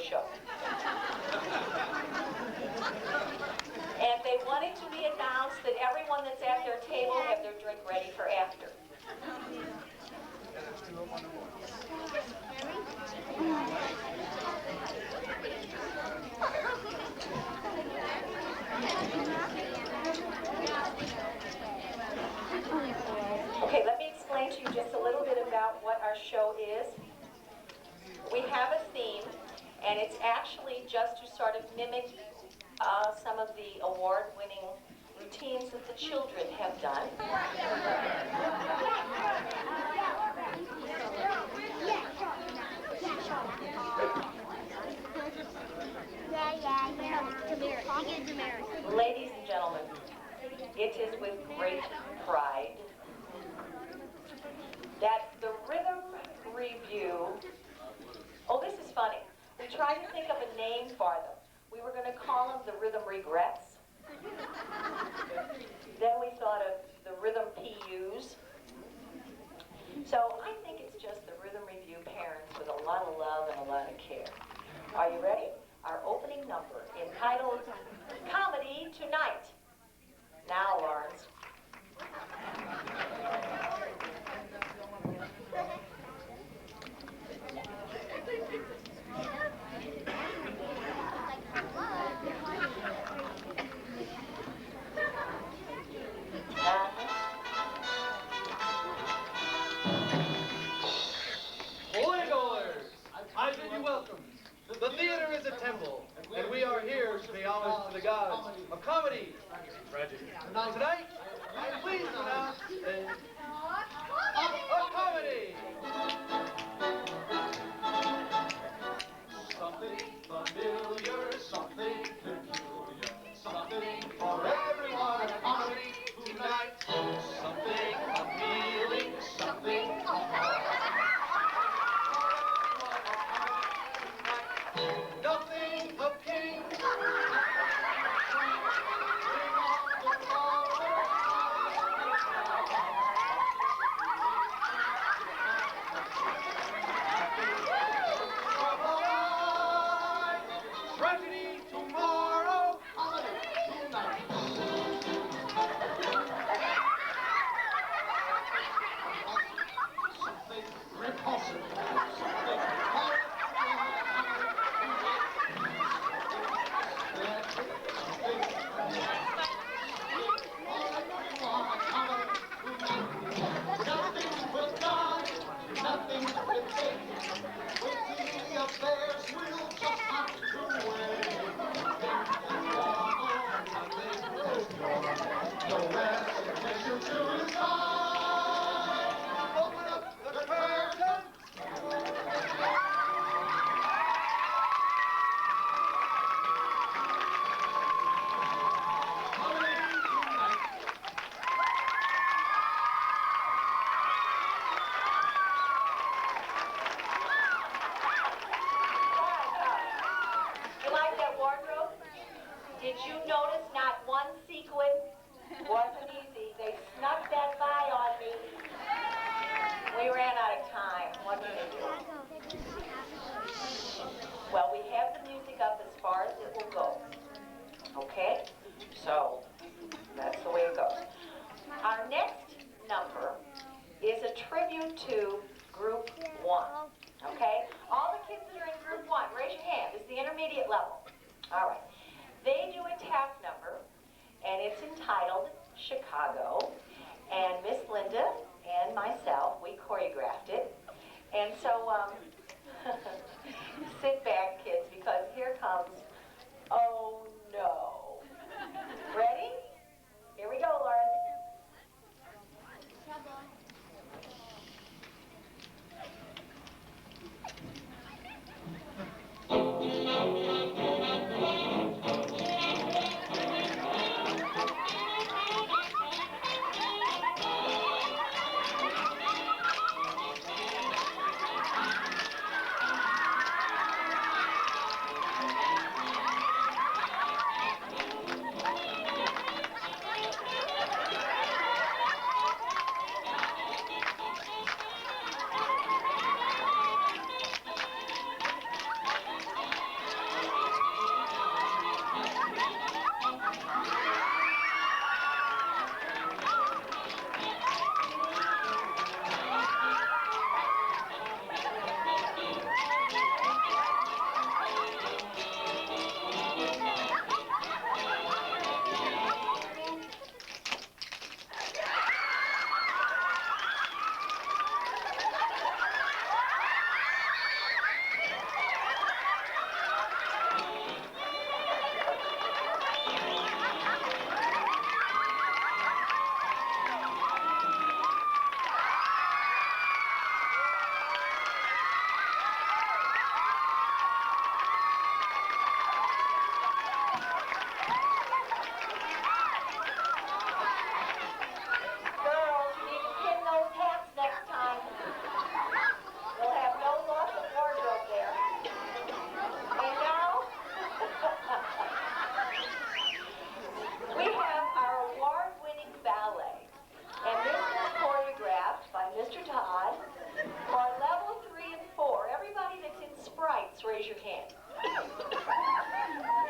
the show. And they wanted to be announced that everyone that's at their table have their drink ready for after. Okay, let me explain to you just a little bit about what our show is. We have a theme, and it's actually just to sort of mimic some of the award-winning routines that the children have done. Ladies and gentlemen, it is with great pride that the Rhythm Revue, oh, this is funny. We tried to think of a name for them. We were going to call them the Rhythm Regrets. Then we thought of the Rhythm PUs. So I think it's just the Rhythm Revue parents with a lot of love and a lot of care. Are you ready? Our opening number, entitled Comedy Tonight. Now, Lawrence. I bid you welcome. The theater is a temple, and we are here to pay homage to the gods of comedy. Tonight, I am pleased to announce a comedy. Something familiar, something peculiar, something for everyone, a comedy tonight. Something appealing, something nothing of king. Tragedy tomorrow. Something repulsive. Something Did you notice not one sequin? Wasn't easy. They snuck that by on me. We ran out of time. What did they do? Well, we have the music up as far as it will go. Okay? So, that's the way it goes. Our next number is a tribute to Group 1. Okay? All the kids that are in Group 1, raise your hand. It's the intermediate level. All right. They do a tap number, and it's entitled Chicago. And Miss Linda and myself, we choreographed it. And so, sit back, kids, because here comes, oh no. Ready? Here we go, Lauren.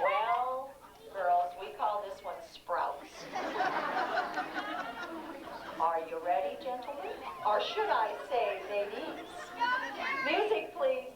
Well, girls, we call this one Sprouts. Are you ready, gentlemen? Or should I say ladies? Music, please.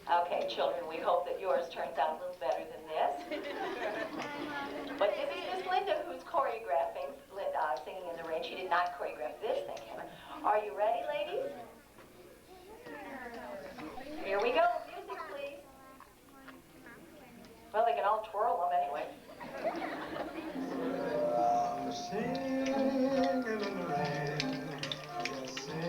Okay, children, we hope that yours turns out a little better than this. But this is Miss Linda who's choreographing, Singing in the Rain. She did not choreograph this, thank heaven. Are you ready, ladies? Here we go. Music, please. Well, they can all twirl them anyway. Singing in the rain, just sing.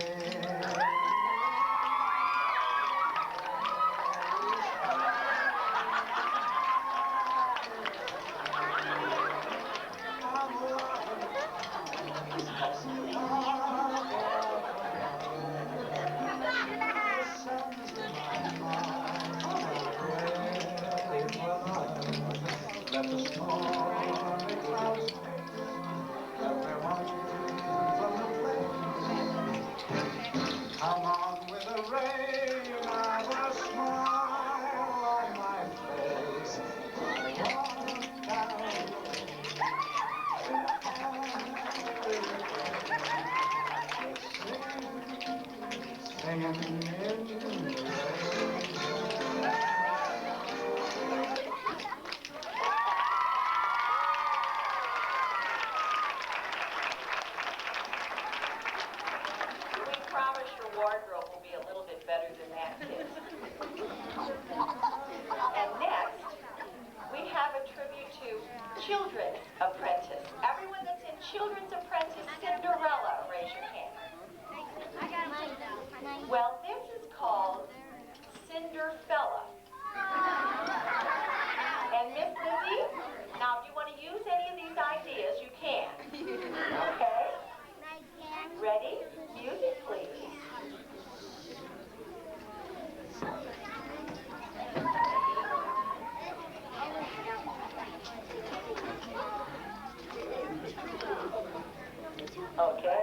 Come on with the rain, you have a smile on my face. Singing in the rain. Wardrobe will be a little bit better than that, kids. And next, we have a tribute to Children's Apprentice. Everyone that's in Children's Apprentice Cinderella, raise your hand. Well, this is called Cinderfella. And Miss Lizzie, now if you want to use any of these ideas, you can. Okay? Ready? Music, please. Okay.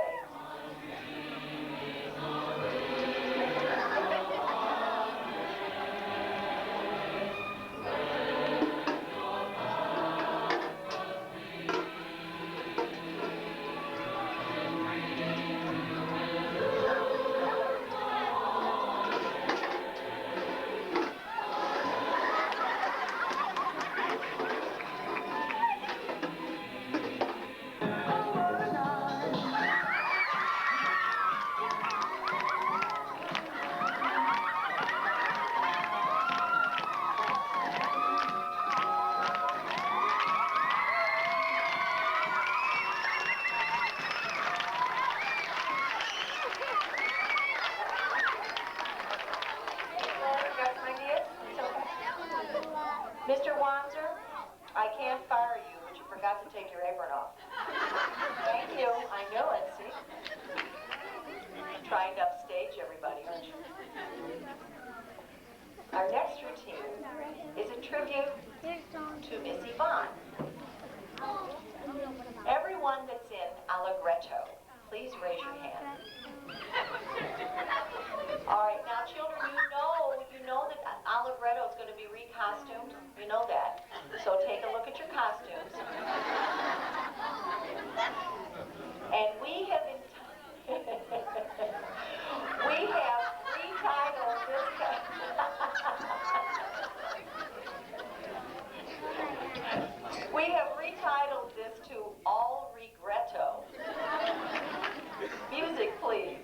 Mr. Wanzer, I can't fire you, but you forgot to take your apron off. Thank you. I know it, see? Trying to upstage everybody, aren't you? Our next routine is a tribute to Miss Yvonne. get your costumes. And we have retitled this we have retitled this to All Regretto. Music, please.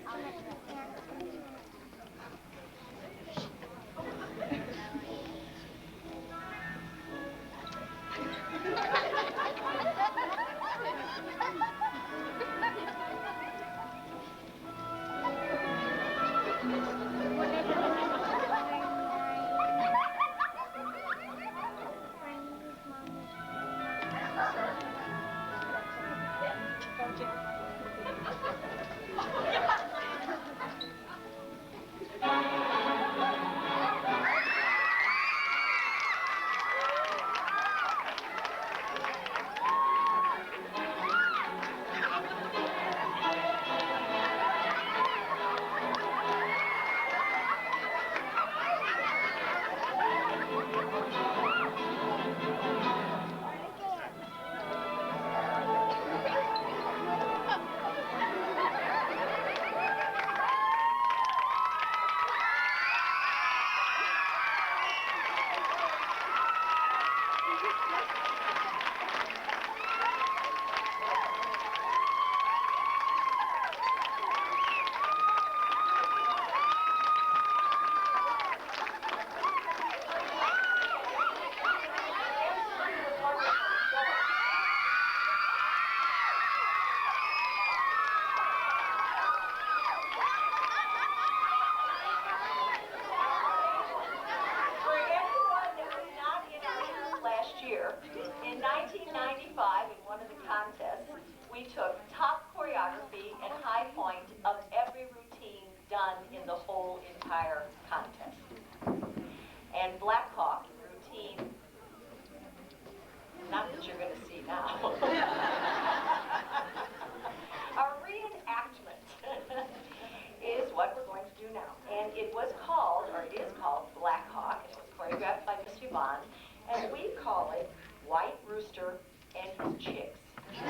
In 1995, in one of the contests, we took top choreography and high point of every routine done in the whole entire contest. And Black Hawk routine, not that you're going to see now, a reenactment is what we're going to do now. And it was called, or it is called, Black Hawk. It was choreographed by Miss Yvonne. And we call it White Rooster and His Chicks. Here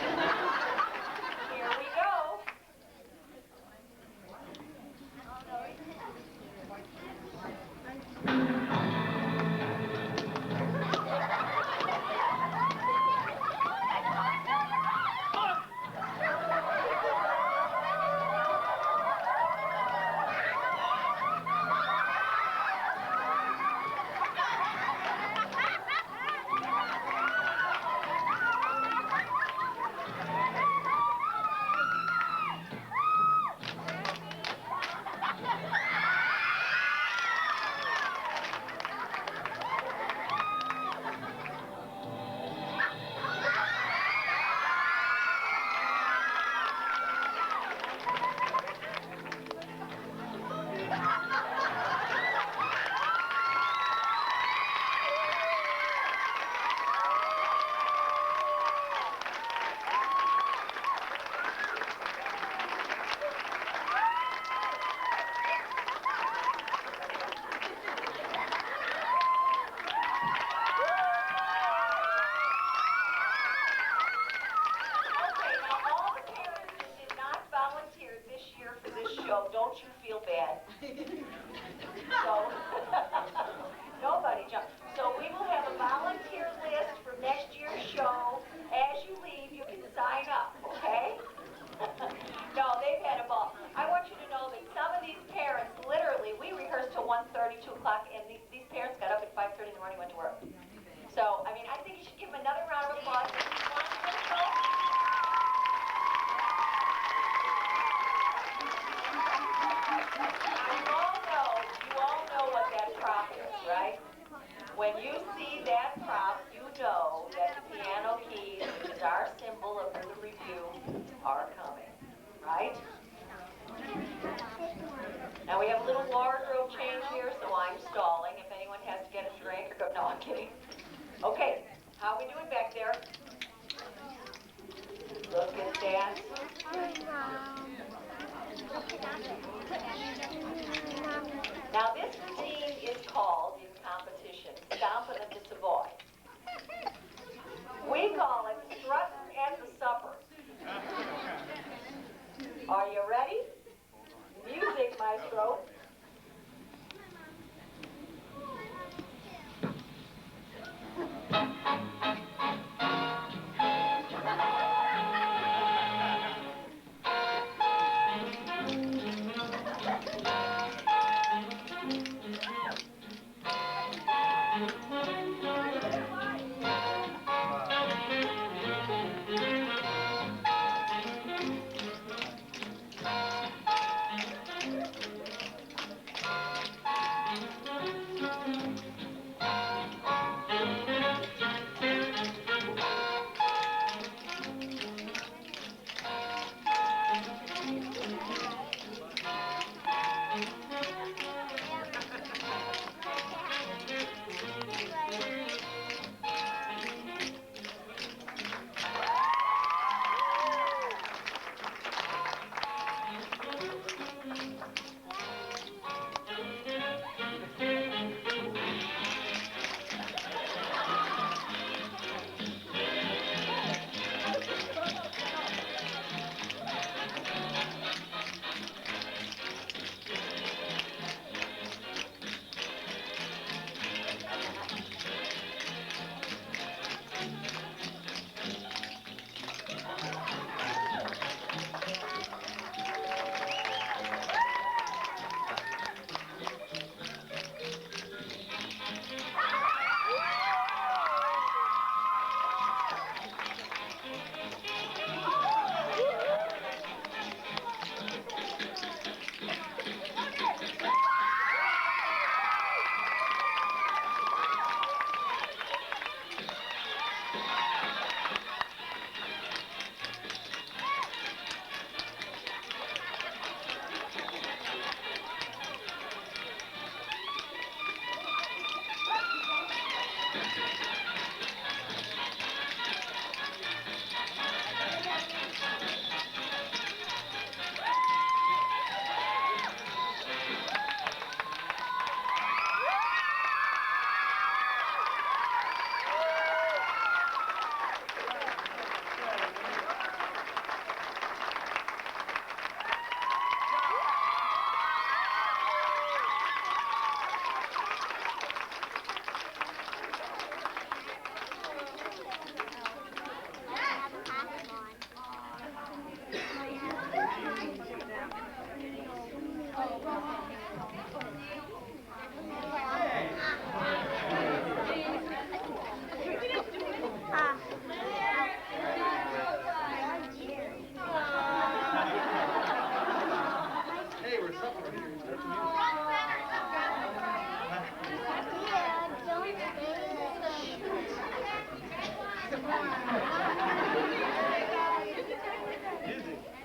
we go.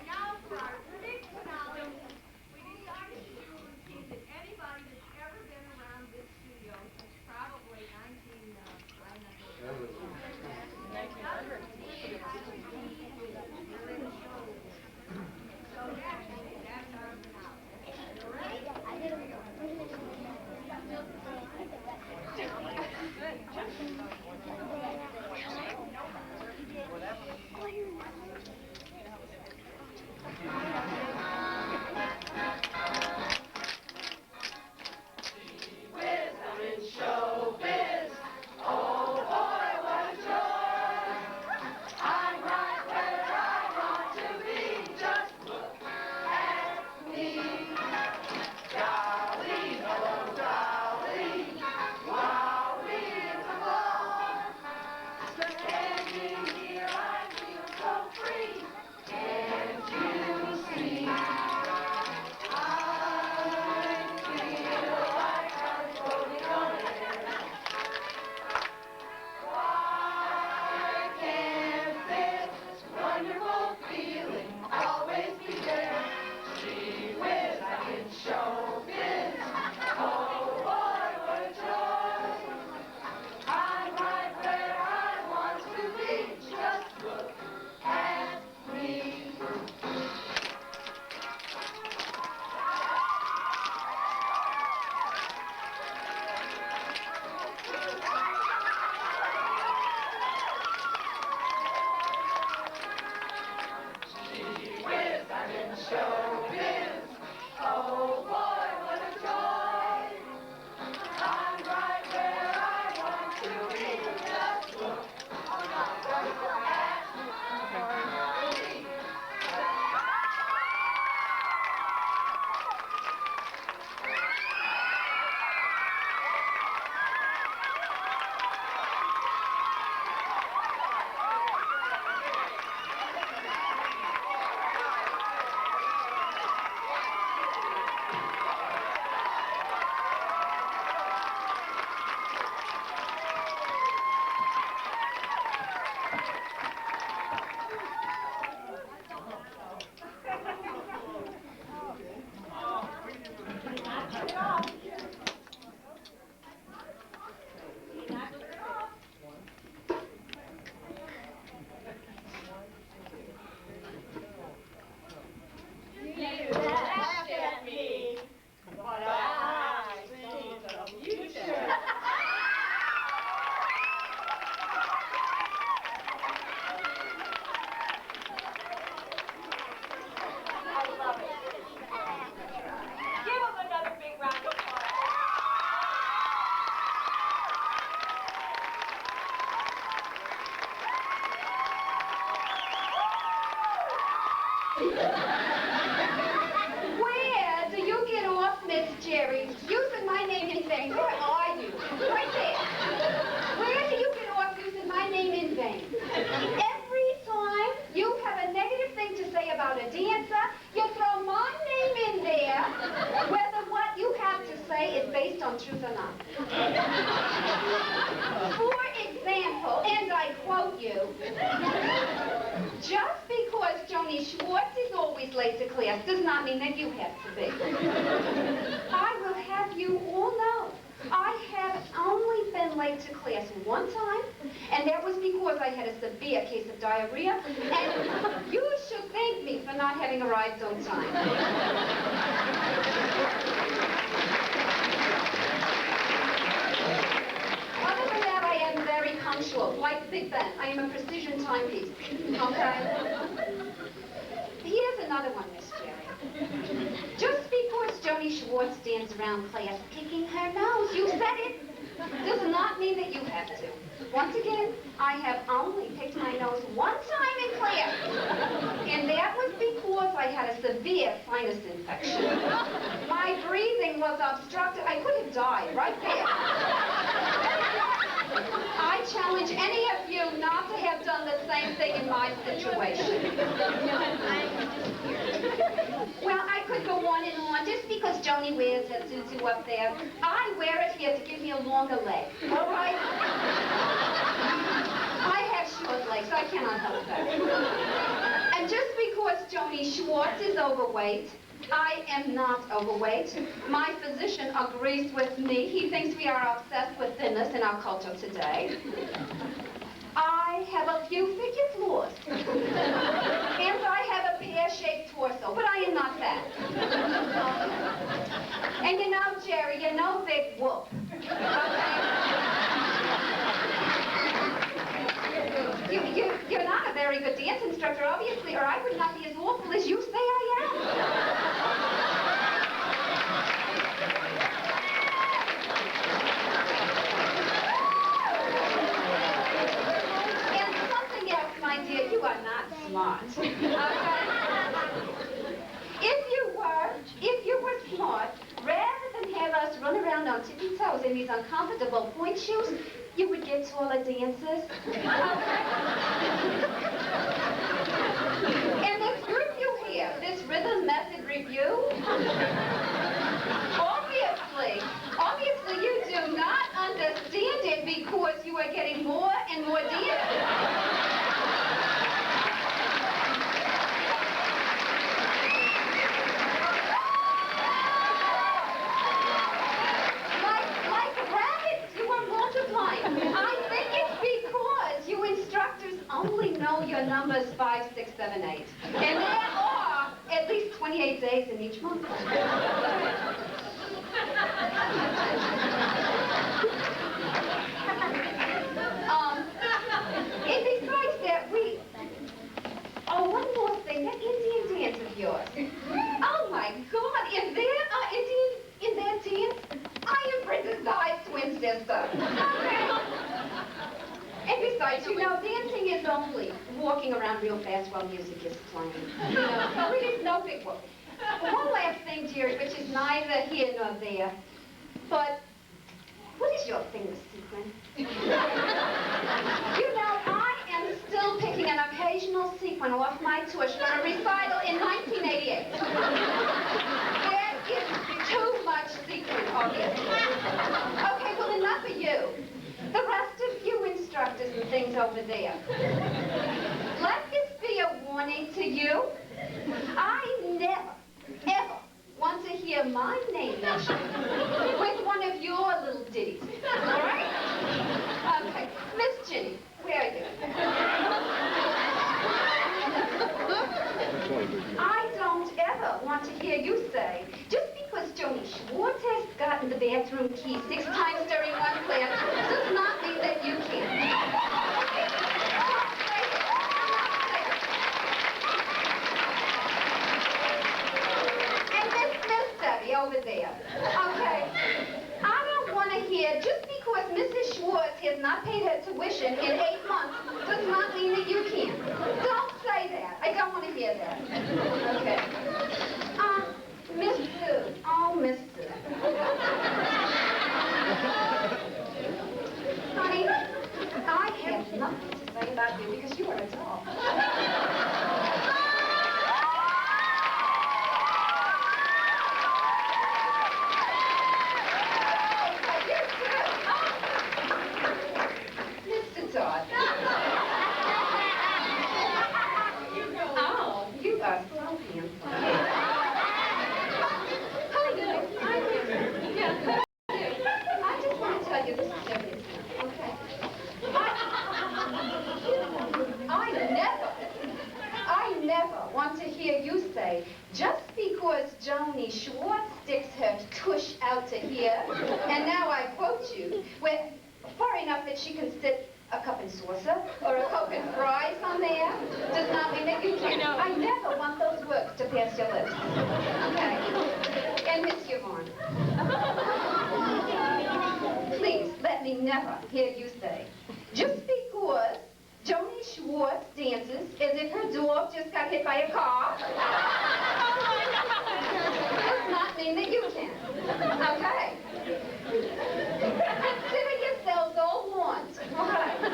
now for our big finale, we decided to do a routine that anybody that's ever been around this studio since probably 1900. So that's our finale. Where do you get off, Miss Jerry? Using my name in vain. Where are you? Right there. Where do you get off using my name in vain? Every time you have a negative thing to say about a dancer, you throw my name in there, whether what you have to say is based on truth or not. For example, and I quote you, just because Joanie Schwartz is always late to class does not mean that you have to be. I will have you all know, I have only been late to class one time, and that was because I had a severe case of diarrhea, and you should thank me for not having arrived on time. Other than that, I am very punctual, like Big Ben. I am a precision timepiece, okay? Here's another one, Miss Jerry. Just because Joanie Schwartz stands around class picking her nose, you said it, does not mean that you have to. Once again, I have only picked my nose one time in class, and that was because I had a severe sinus infection. My breathing was obstructed. I could have died right there. I challenge any of you not to have done the same thing in my situation. Well, I could go on and on. Just because Joanie wears her tutu up there, I wear it here to give me a longer leg. All right? I have shoes short legs. I cannot help that. And just because Joanie Schwartz is overweight, I am not overweight. My physician agrees with me. He thinks we are obsessed with thinness in our culture today. I have a few figure flaws. And I have a pear-shaped torso, but I am not fat. And you know, Jerry, you're no big whoop. Okay? You're not a very good dance instructor, obviously, or I would not be as awful as you say I am. And something else, my dear, you are not smart. Okay? If you were smart, rather than have us run around on tippy toes in these uncomfortable point shoes, you would get taller dancers. Okay? And this group you hear, this rhythm method review, obviously you do not understand it because you are getting more and more dancers. Only know your numbers 5, 6, 7, 8. And there are at least 28 days in each month. And besides that, one more thing, that Indian dance of yours. Oh my God, is there Indian in that dance? I am Princess Di's twin sister. Okay. And besides, you know, dancing is only walking around real fast while music is playing. You know, so it is no big whoop. One last thing, Jerry, which is neither here nor there, but what is your finger sequin? You know, I am still picking an occasional sequin off my tush for a recital in 1988. There is too much sequin, obviously. Okay, well, enough of you. The rest of you instructors and things over there. Let this be a warning to you. I never, ever want to hear my name mentioned with one of your little ditties. All right? Okay. Miss Ginny, where are you? I don't ever want to hear you say, just because Joanie Schwartz has gotten the bathroom key 6 times during one class does not mean that you can. And Miss Debbie over there, okay? I don't want to hear, just because Mrs. Schwartz has not paid her tuition in 8 months does not mean that you can. Don't say that. I don't want to hear that. Okay. Miss Sue. Oh, Miss Sue. Honey, I have nothing to say about you because you are a doll. Mr. Todd. Oh, you are so handsome. I just want to tell you, this is serious, okay? I never want to hear you say, just because Joanie Schwartz sticks her tush out to here, and now I quote you, where far enough that she can sit a cup and saucer or a Coke and fries on there, does not mean that you can. I never want those words to pass your lips. Okay? And Miss Yvonne, please let me never hear you say, just because Joanie Schwartz dances as if her dog just got hit by a car, does not mean that you can. Okay? Consider yourselves all warned. All right. Now,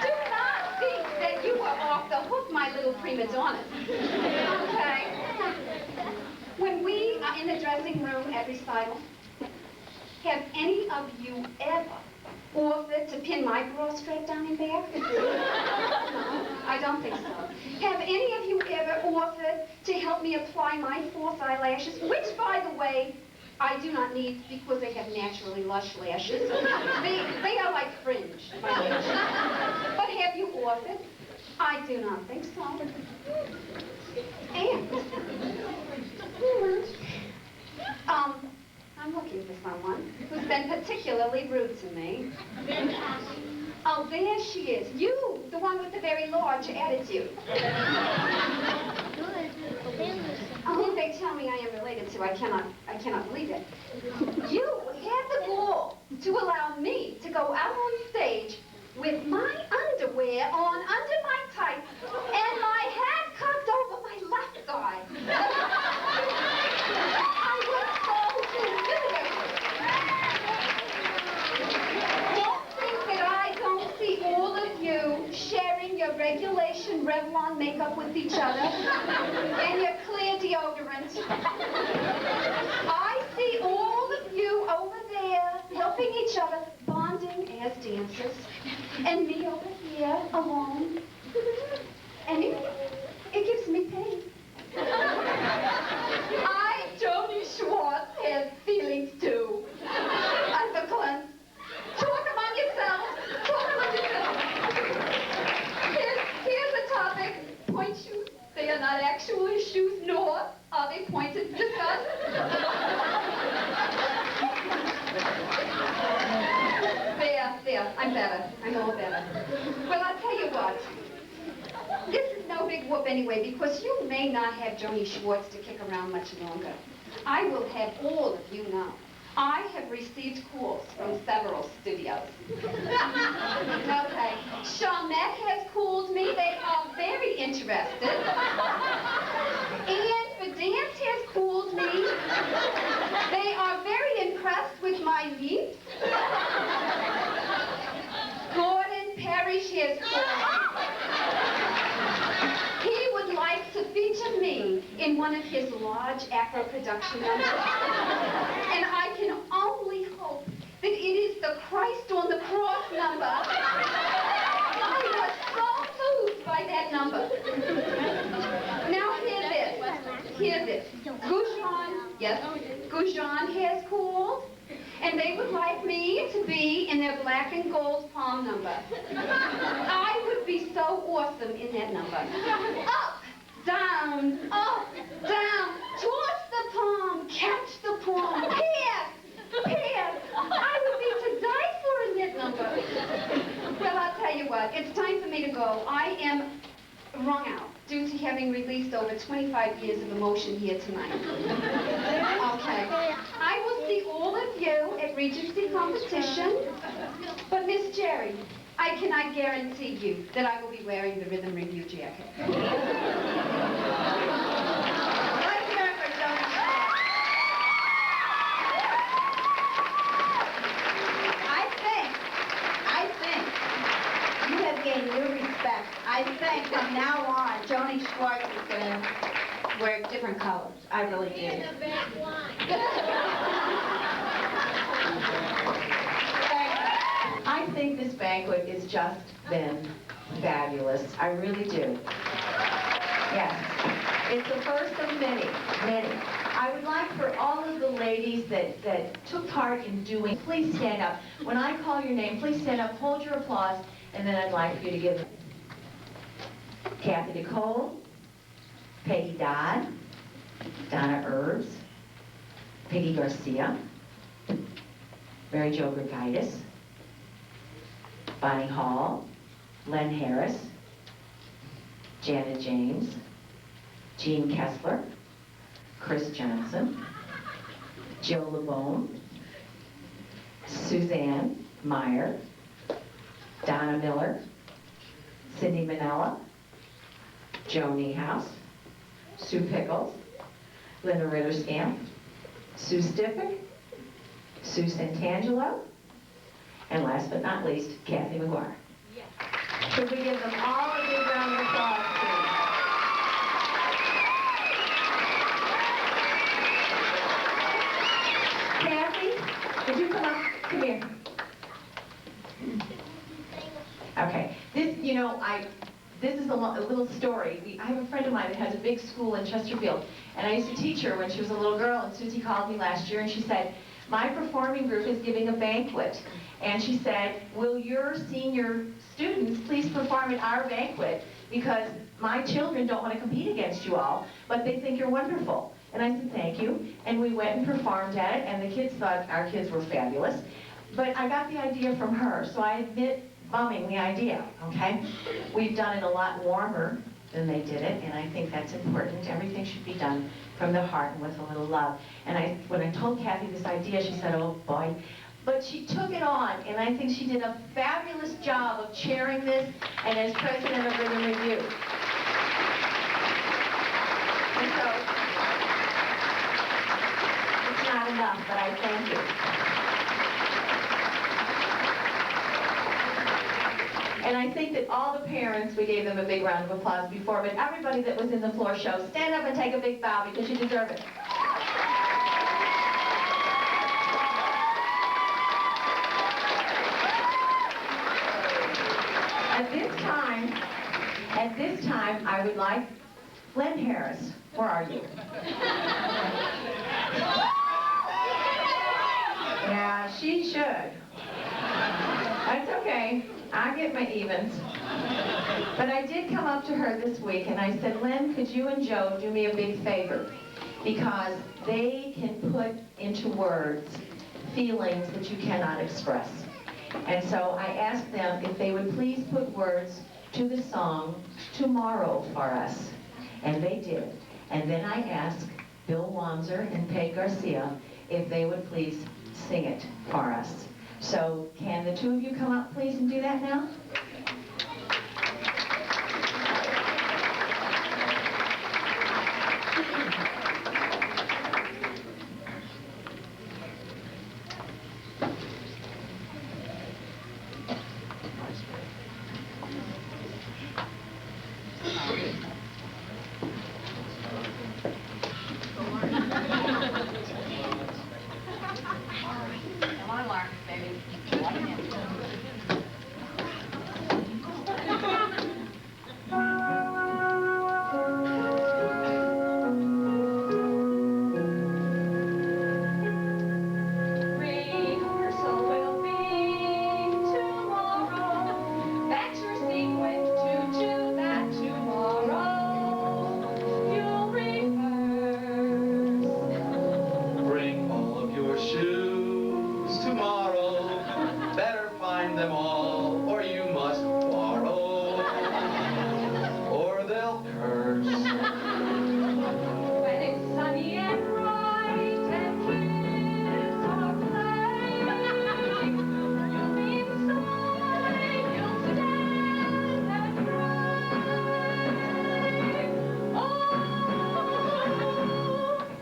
do not think that you are off the hook, my little prima donnas. Okay? When we are in the dressing room smile. Have any of you ever offered to pin my bra strap down and back? No, I don't think so. Have any of you ever offered to help me apply my false eyelashes, which, by the way, I do not need because they have naturally lush lashes. They are like fringe, my lashes. But have you offered? I do not think so. And, I'm looking for someone who's been particularly rude to me. Oh, there she is. You, the one with the very large attitude. Oh, they tell me I am related to. I cannot believe it. You had the gall to allow me to go out on stage with my underwear on under my tights and my hat cocked over my left thigh. I was so humiliated. Don't think that I don't see all of you sharing your regulation Revlon makeup with each other and your clear deodorant. I see all of you over there helping each other, bonding as dancers, and me over here alone. And it gives me pain. Joanie Schwartz has feelings too. Underclans. Talk among yourselves. Talk among yourselves. Here's the topic. Point shoes. They are not actually shoes, nor are they pointed to discuss. There. I'm better. I'm all better. Well, I'll tell you what. This is no big whoop anyway, because you may not have Joanie Schwartz to kick around much longer. I will have all of you know. I have received calls from several studios. Okay. Charmette has called me. They are very interested. And Verdance has called me. They are very impressed with my leap. Gordon Parrish has called me. He would like to feature me in one of his large Afro production numbers. And I can only hope that it is the Christ on the Cross number. I was so moved by that number. Now hear this. Goujon has called, and they would like me to be in their black and gold palm number. I would be so awesome in that number. Up, down, toss the palm, catch the palm, pass. I would be to die for in that number. Well, I'll tell you what, it's time for me to go. I am wrung out due to having released over 25 years of emotion here tonight. Okay. I will see all of you at Regency competition. But Miss Jerry, I cannot guarantee you that I will be wearing the Rhythm Revue jacket. Let's hear it for Joanie Schwartz. I think you have gained new respect. I think from now on, Joanie Schwartz is going to wear different colors. I really do. In the back line. I think this banquet has just been fabulous. I really do. Yes. It's the first of many. I would like for all of the ladies that took part in doing, please stand up. When I call your name, please stand up, hold your applause, and then I'd like for you to give Kathy Nicole, Peggy Dodd, Donna Erbs, Peggy Garcia, Mary Jo Grigaitis, Bonnie Hall, Len Harris, Janet James, Jean Kessler, Chris Johnson, Joe LeBone, Suzanne Meyer, Donna Miller, Cindy Manella, Joe Niehaus, Sue Pickles, Linda Ritterskamp, Sue Stiffick, Sue Santangelo, and last but not least, Kathy McGuire. Yes. Could we give them all a big round of applause, please? Kathy, would you come up? Come here. Okay, this is a little story. I have a friend of mine that has a big school in Chesterfield, and I used to teach her when she was a little girl, and Susie called me last year, and she said, my performing group is giving a banquet, and she said, will your senior students please perform at our banquet, because my children don't want to compete against you all, but they think you're wonderful. And I said, thank you, and we went and performed at it, and the kids thought our kids were fabulous. But I got the idea from her, so I admit bumming the idea, okay? We've done it a lot warmer than they did it, and I think that's important. Everything should be done from the heart and with a little love. And when I told Kathy this idea, she said, oh boy. But she took it on, and I think she did a fabulous job of chairing this and as president of Rhythm Revue. And so, it's not enough, but I thank you. And I think that all the parents, we gave them a big round of applause before, but everybody that was in the floor show, stand up and take a big bow because you deserve it. At this time, I would like Len Harris. Where are you? Yeah, she should. That's okay. I get my evens. But I did come up to her this week and I said, Lynn, could you and Joe do me a big favor? Because they can put into words feelings that you cannot express. And so I asked them if they would please put words to the song Tomorrow for us. And they did. And then I asked Bill Wanzer and Peg Garcia if they would please sing it for us. So can the two of you come up, please, and do that now?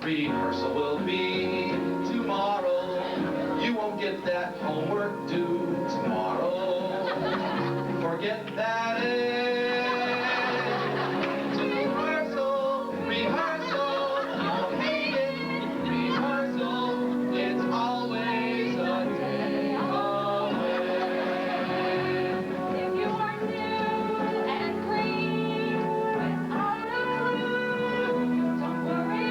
Rehearsal will be tomorrow. You won't get that homework due tomorrow. Forget that rehearsal, rehearsal. You'll hate it. Rehearsal, it's always a day away. If you are new and green without a clue, don't worry,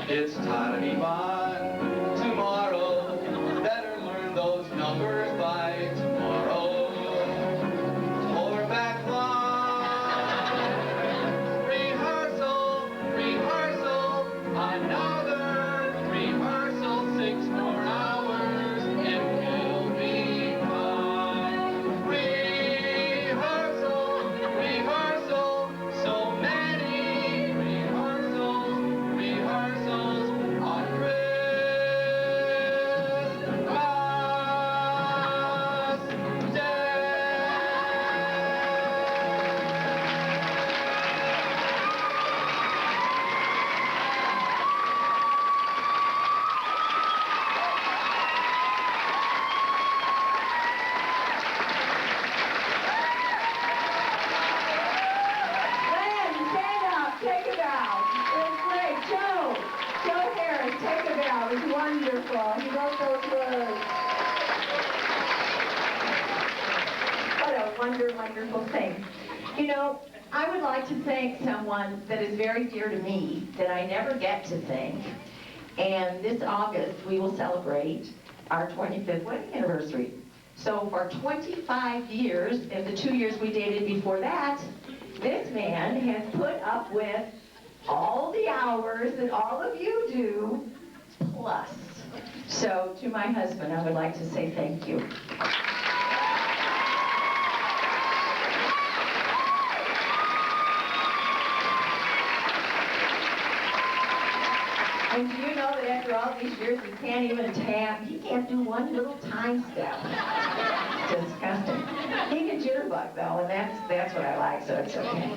it's time to be on tomorrow. Better learn those numbers by tomorrow. Or back line. Rehearsal, rehearsal, another rehearsal, 6 more hours, and we'll be fine. Rehearsal, rehearsal, so many rehearsals, rehearsals on Christmas. was wonderful. He wrote those words. What a wonderful thing. You know, I would like to thank someone that is very dear to me that I never get to thank. And this August, we will celebrate our 25th wedding anniversary. So for 25 years, and the 2 years we dated before that, this man has put up with all the hours that all of you do, plus. So to my husband, I would like to say thank you. And do you know that after all these years, he can't even tap, he can't do one little time step. It's disgusting. He can jitterbug though, and that's what I like, so it's okay.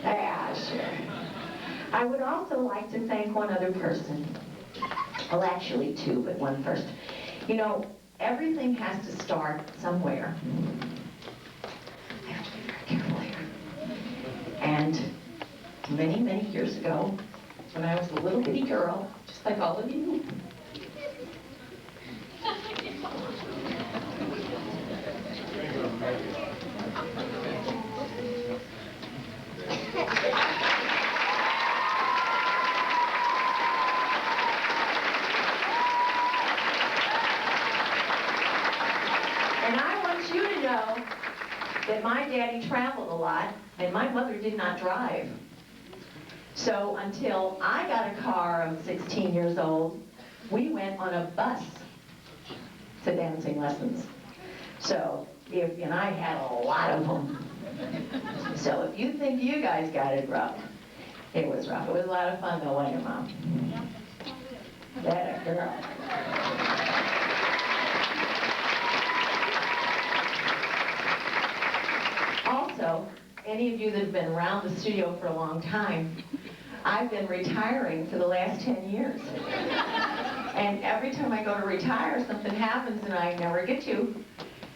Yeah, sure. I would also like to thank one other person. Well, actually two, but one first. You know, everything has to start somewhere. I have to be very careful here. And many, many years ago, when I was a little bitty girl, just like all of you. And I want you to know that my daddy traveled a lot, and my mother did not drive. So until I got a car, I'm 16 years old, we went on a bus to dancing lessons. So, and I had a lot of them. So if you think you guys got it rough, it was rough. It was a lot of fun though, wasn't it, Mom? That a girl. Also, any of you that have been around the studio for a long time, I've been retiring for the last 10 years. And every time I go to retire, something happens and I never get to.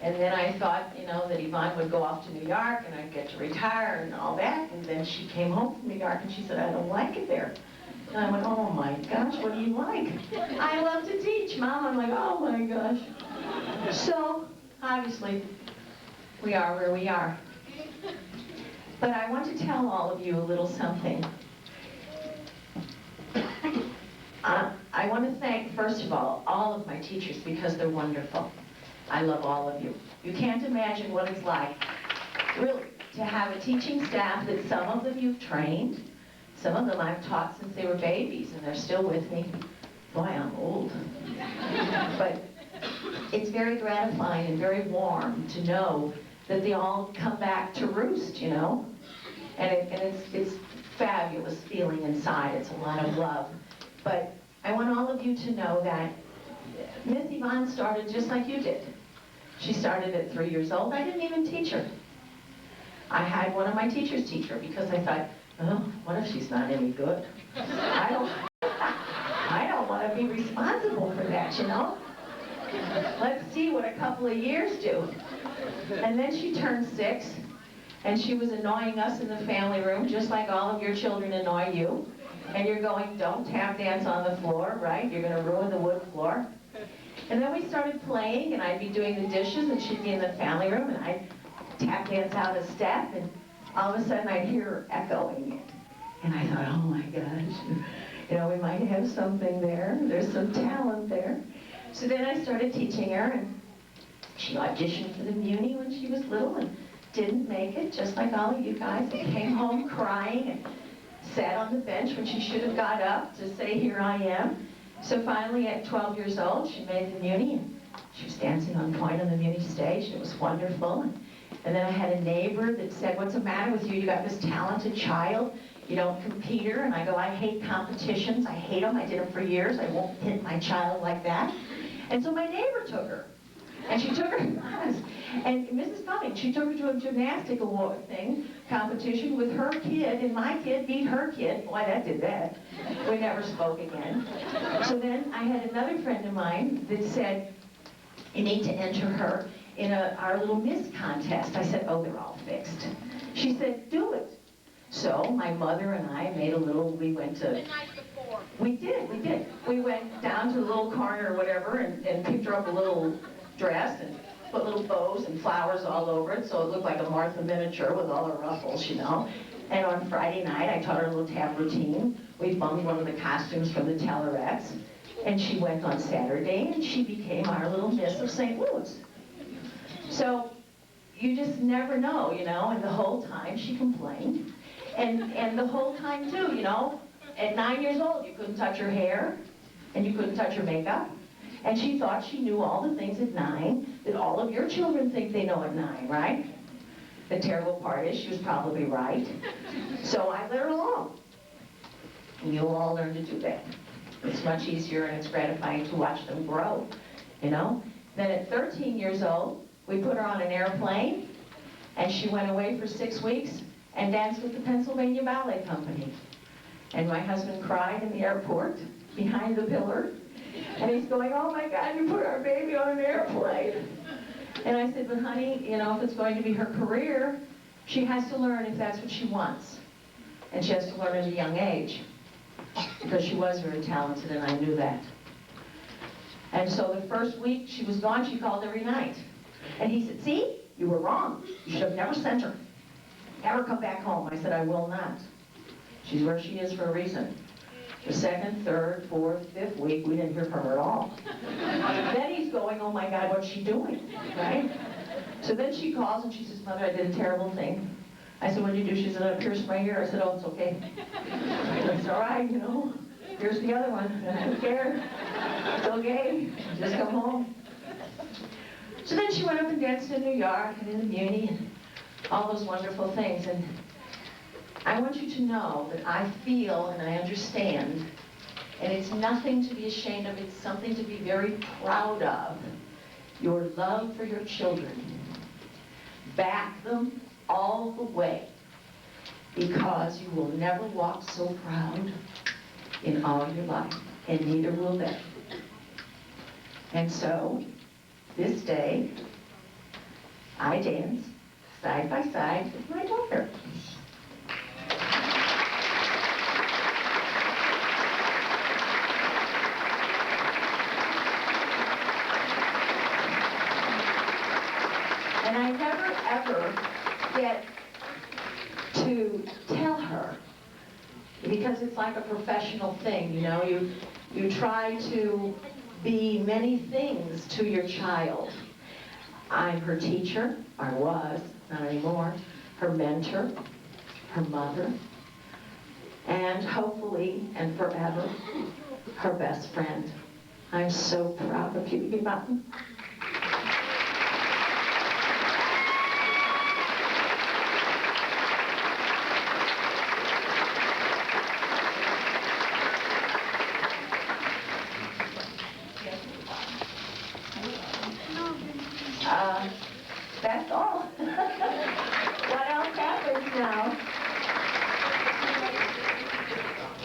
And then I thought, you know, that Yvonne would go off to New York and I'd get to retire and all that. And then she came home from New York and she said, I don't like it there. And I went, oh my gosh, what do you like? I love to teach, Mom. I'm like, oh my gosh. So, obviously, we are where we are. But I want to tell all of you a little something. I want to thank, first of all of my teachers because they're wonderful. I love all of you. You can't imagine what it's like, really, to have a teaching staff that some of them you've trained, some of them I've taught since they were babies, and they're still with me. Boy, I'm old. But it's very gratifying and very warm to know that they all come back to roost, you know? And it's fabulous feeling inside. It's a lot of love. But I want all of you to know that Miss Yvonne started just like you did. She started at 3 years old. I didn't even teach her. I had one of my teachers teach her because I thought, oh, what if she's not any good? I don't want to be responsible for that, you know? Let's see what a couple of years do. And then she turned 6, and she was annoying us in the family room, just like all of your children annoy you. And you're going, don't tap dance on the floor, right? You're going to ruin the wood floor. And then we started playing, and I'd be doing the dishes, and she'd be in the family room, and I'd tap dance out a step, and all of a sudden I'd hear her echoing it. And I thought, oh my gosh, you know, we might have something there. There's some talent there. So then I started teaching her, and she auditioned for the Muni when she was little and didn't make it, just like all of you guys, and came home crying and sat on the bench when she should have got up to say, here I am. So finally, at 12 years old, she made the Muni, and she was dancing on point on the Muni stage, and it was wonderful. And then I had a neighbor that said, what's the matter with you? You got this talented child. You don't compete her. And I go, I hate competitions. I hate them. I did them for years. I won't hit my child like that. And so my neighbor took her. And she took her, and Mrs. Cummings, she took her to a gymnastic award competition with her kid, and my kid beat her kid. Boy, that did that. We never spoke again. So then I had another friend of mine that said, you need to enter her in our little Miss contest. I said, oh, they're all fixed. She said, do it. So my mother and I made a little, we went to... The night before. We did. We went down to the little corner or whatever and picked her up a little dress and put little bows and flowers all over it so it looked like a Martha miniature with all her ruffles, you know. And on Friday night, I taught her a little tap routine. We bummed one of the costumes from the Telegraph. And she went on Saturday and she became our little Miss of St. Louis. So you just never know, you know, and the whole time she complained. And the whole time too, you know, at 9 years old, you couldn't touch her hair and you couldn't touch her makeup. And she thought she knew all the things at 9 that all of your children think they know at 9, right? The terrible part is she was probably right. So I let her alone. And you'll all learn to do that. It's much easier and it's gratifying to watch them grow, you know? Then at 13 years old, we put her on an airplane and she went away for 6 weeks and danced with the Pennsylvania Ballet Company. And my husband cried in the airport behind the pillar. And he's going, oh my God, you put our baby on an airplane. And I said, but honey, you know, if it's going to be her career, she has to learn if that's what she wants. And she has to learn at a young age. Because she was very talented and I knew that. And so the first week she was gone, she called every night. And he said, see, you were wrong. You should have never sent her. Never come back home. I said, I will not. She's where she is for a reason. The second, third, fourth, fifth week, we didn't hear from her at all. Then he's going, oh my God, what's she doing, right? So then she calls and she says, Mother, I did a terrible thing. I said, what did you do? She said, I pierced my ear. I said, oh, it's okay. It's all right, you know. Here's the other one. I don't care. It's okay. Just come home. So then she went up and danced in New York and in the Muni and all those wonderful things. And I want you to know that I feel and I understand, and it's nothing to be ashamed of, it's something to be very proud of, your love for your children. Back them all the way, because you will never walk so proud in all your life, and neither will they. And so, this day, I dance side by side with my daughter. And I never, ever get to tell her, because it's like a professional thing, you know, you try to be many things to your child. I'm her teacher, I was, not anymore, her mentor, her mother, and hopefully and forever, her best friend. I'm so proud of you, Puttin. That's all. What else happens now?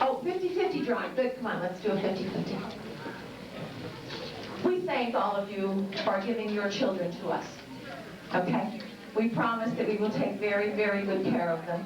Oh, 50-50 drawing. Good, come on, let's do a 50-50. We thank all of you for giving your children to us. Okay? We promise that we will take very, very good care of them.